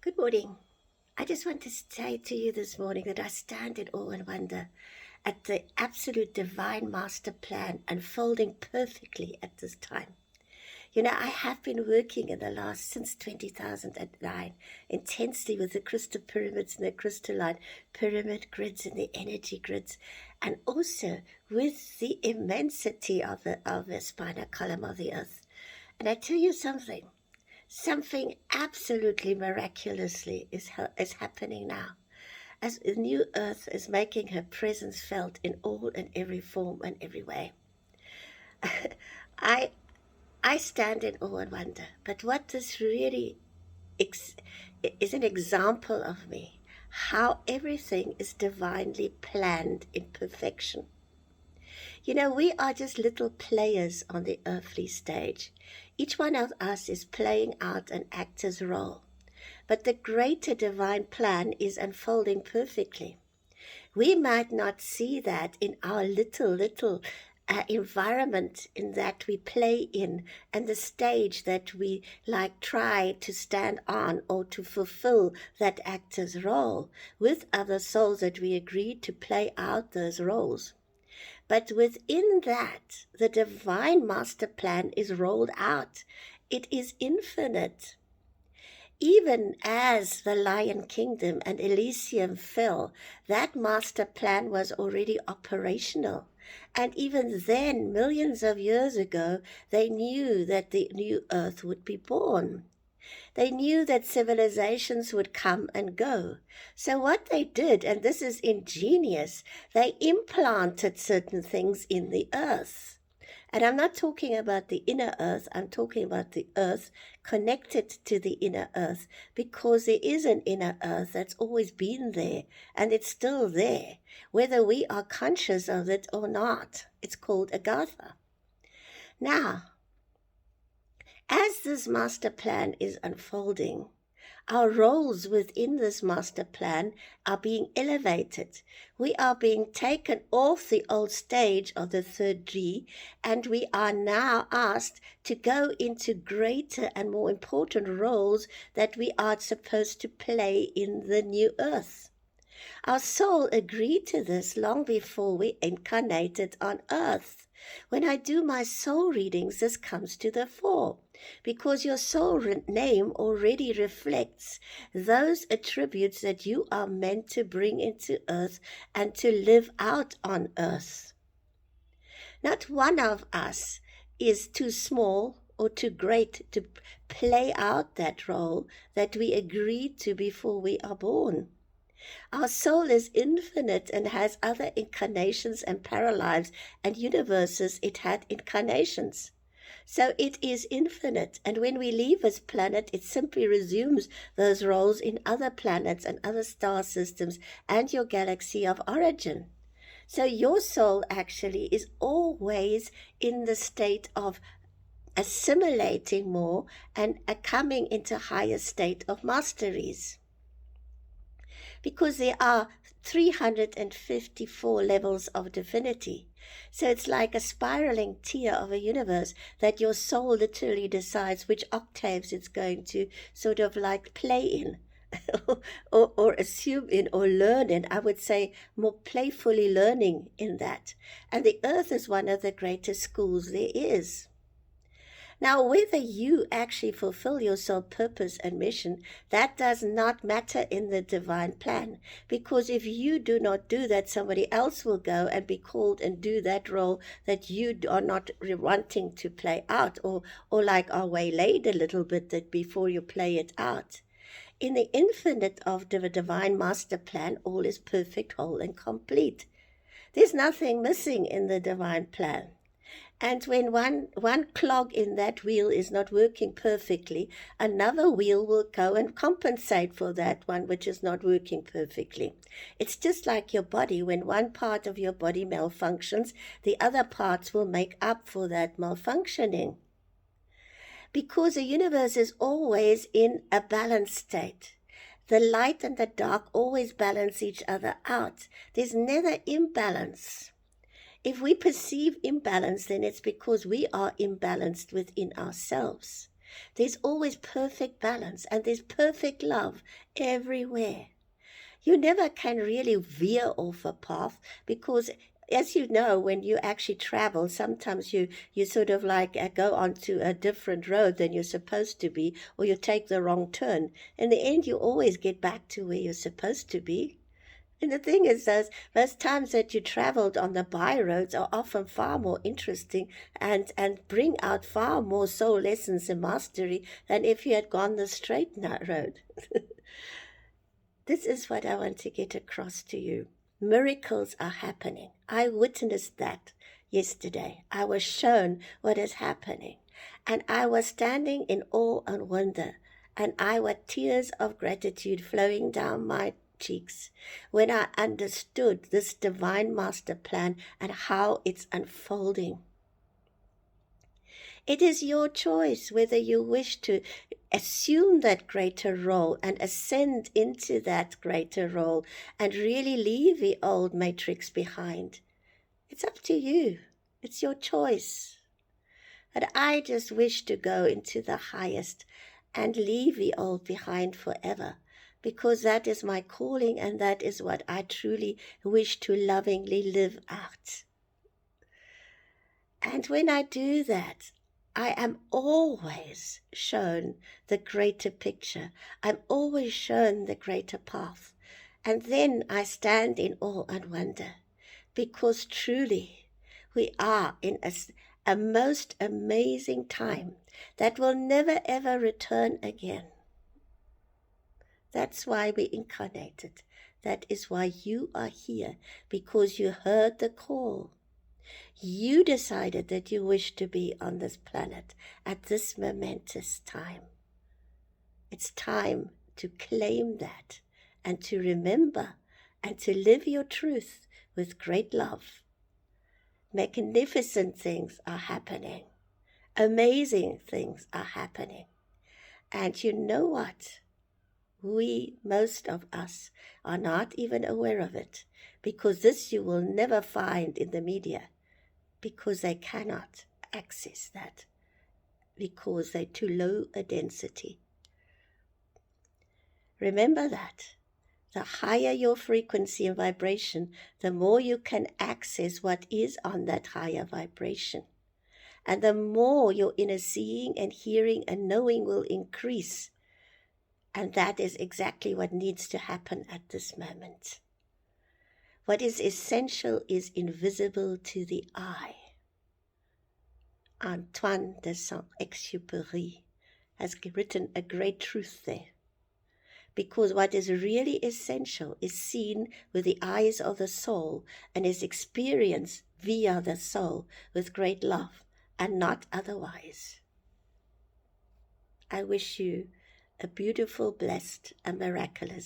Good morning. I just want to say to you this morning that I stand in awe and wonder at the absolute divine master plan unfolding perfectly at this time. I have been working since 2009 intensely with the crystal pyramids and the crystalline pyramid grids and the energy grids, and also with the immensity of the spinal column of the earth. And I tell you something absolutely miraculously is happening now, as the new earth is making her presence felt in all and every form and every way. I stand in awe and wonder, but what this really is an example of me, how everything is divinely planned in perfection. We are just little players on the earthly stage. Each one of us is playing out an actor's role, but the greater divine plan is unfolding perfectly. We might not see that in our little environment in that we play in, and the stage that we try to stand on or to fulfill that actor's role with other souls that we agreed to play out those roles. But within that, the divine master plan is rolled out. It is infinite. Even as the Lion Kingdom and Elysium fell, that master plan was already operational. And even then, millions of years ago, they knew that the new earth would be born. They knew that civilizations would come and go. So what they did, and this is ingenious, they implanted certain things in the earth. And I'm not talking about the inner earth, I'm talking about the earth connected to the inner earth, because there is an inner earth that's always been there, and it's still there, whether we are conscious of it or not. It's called Agatha. Now, as this master plan is unfolding, our roles within this master plan are being elevated. We are being taken off the old stage of the third G, and we are now asked to go into greater and more important roles that we are supposed to play in the new earth. Our soul agreed to this long before we incarnated on earth. When I do my soul readings, this comes to the fore, because your soul name already reflects those attributes that you are meant to bring into earth and to live out on earth. Not one of us is too small or too great to play out that role that we agreed to before we are born. Our soul is infinite and has other incarnations and paralives and universes. It had incarnations. So it is infinite, and when we leave this planet, it simply resumes those roles in other planets and other star systems and your galaxy of origin. So your soul actually is always in the state of assimilating more and coming into higher state of masteries. Because there are 354 levels of divinity. So it's like a spiraling tier of a universe that your soul literally decides which octaves it's going to sort of play in or assume in or learn in. I would say more playfully learning in that. And the earth is one of the greatest schools there is. Now, whether you actually fulfill your soul purpose and mission, that does not matter in the divine plan. Because if you do not do that, somebody else will go and be called and do that role that you are not wanting to play out, or are waylaid a little bit that before you play it out. In the infinite of the divine master plan, all is perfect, whole, and complete. There's nothing missing in the divine plan. And when one clog in that wheel is not working perfectly, another wheel will go and compensate for that one which is not working perfectly. It's just like your body. When one part of your body malfunctions, the other parts will make up for that malfunctioning. Because the universe is always in a balanced state. The light and the dark always balance each other out. There's never imbalance. If we perceive imbalance, then it's because we are imbalanced within ourselves. There's always perfect balance and there's perfect love everywhere. You never can really veer off a path because, as you know, when you actually travel, sometimes you sort of like go onto a different road than you're supposed to be, or you take the wrong turn. In the end, you always get back to where you're supposed to be. And the thing is, those times that you traveled on the by roads are often far more interesting and bring out far more soul lessons and mastery than if you had gone the straight road. This is what I want to get across to you. Miracles are happening. I witnessed that yesterday. I was shown what is happening. And I was standing in awe and wonder. And I were tears of gratitude flowing down my cheeks when I understood this divine master plan and how it's unfolding. It is your choice whether you wish to assume that greater role and ascend into that greater role and really leave the old matrix behind. It's up to you. It's your choice. But I just wish to go into the highest and leave the old behind forever, because that is my calling and that is what I truly wish to lovingly live out. And when I do that, I am always shown the greater picture. I'm always shown the greater path. And then I stand in awe and wonder, because truly we are in a most amazing time that will never ever return again. That's why we incarnated. That is why you are here, because you heard the call. You decided that you wish to be on this planet at this momentous time. It's time to claim that and to remember and to live your truth with great love. Magnificent things are happening. Amazing things are happening. And you know what? Most of us, are not even aware of it, because this you will never find in the media, because they cannot access that, because they're too low a density. Remember that. The higher your frequency and vibration, the more you can access what is on that higher vibration. And the more your inner seeing and hearing and knowing will increase. And that is exactly what needs to happen at this moment. What is essential is invisible to the eye. Antoine de Saint-Exupéry has written a great truth there. Because what is really essential is seen with the eyes of the soul and is experienced via the soul with great love and not otherwise. I wish you a beautiful, blessed, and miraculous